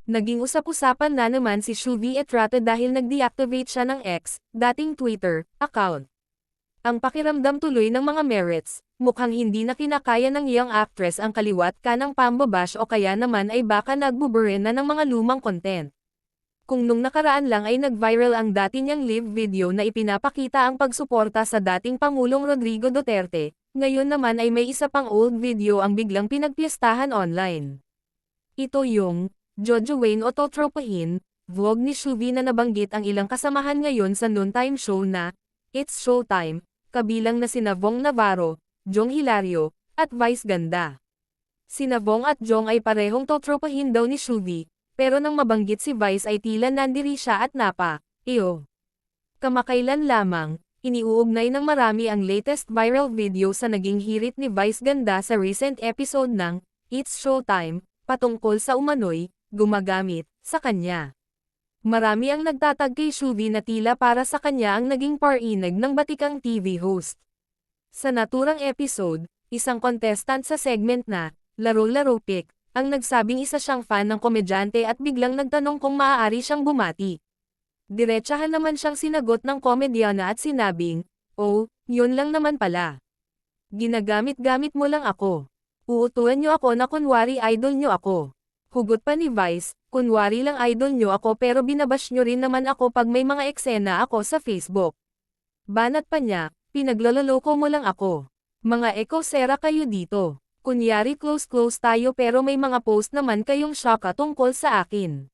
Naging usap-usapan na naman si Shuvi Etrata dahil nag-deactivate siya ng X, dating Twitter, account. Ang pakiramdam tuloy ng mga merits, mukhang hindi na kinakaya ng young actress ang kaliwat kanang pambabash o kaya naman ay baka nagbuburin na ng mga lumang content. Kung nung nakaraan lang ay nag-viral ang dati niyang live video na ipinapakita ang pagsuporta sa dating Pangulong Rodrigo Duterte, ngayon naman ay may isa pang old video ang biglang pinagpiestahan online. Ito yung Jojo Wayne o Totropahin, vlog ni Shuvi na nabanggit ang ilang kasamahan ngayon sa noontime show na It's Showtime, kabilang na sina Vong Navarro, Jong Hilario, at Vice Ganda. Sina Vong at Jong ay parehong totropahin daw ni Shuvi, pero nang mabanggit si Vice ay tila nandiri siya at napa, iyo. Kamakailan lamang, iniuugnay ng marami ang latest viral video sa naging hirit ni Vice Ganda sa recent episode ng It's Showtime, patungkol sa umano'y gumagamit sa kanya. Marami ang nagtatag kay Shuvi na tila para sa kanya ang naging parinig ng batikang TV host. Sa naturang episode, isang contestant sa segment na Laro-Laro Pick, ang nagsabing isa siyang fan ng komedyante at biglang nagtanong kung maaari siyang bumati. Diretsahan naman siyang sinagot ng komedyana at sinabing, "Oh, yun lang naman pala. Ginagamit-gamit mo lang ako. Uutuan niyo ako na kunwari idol niyo ako." Hugot pa ni Vice, "Kunwari lang idol niyo ako pero binabash niyo rin naman ako pag may mga eksena ako sa Facebook." Banat pa niya, "Pinaglololoko mo lang ako. Mga ekosera kayo dito. Kunyari close-close tayo pero may mga post naman kayong syaka tungkol sa akin."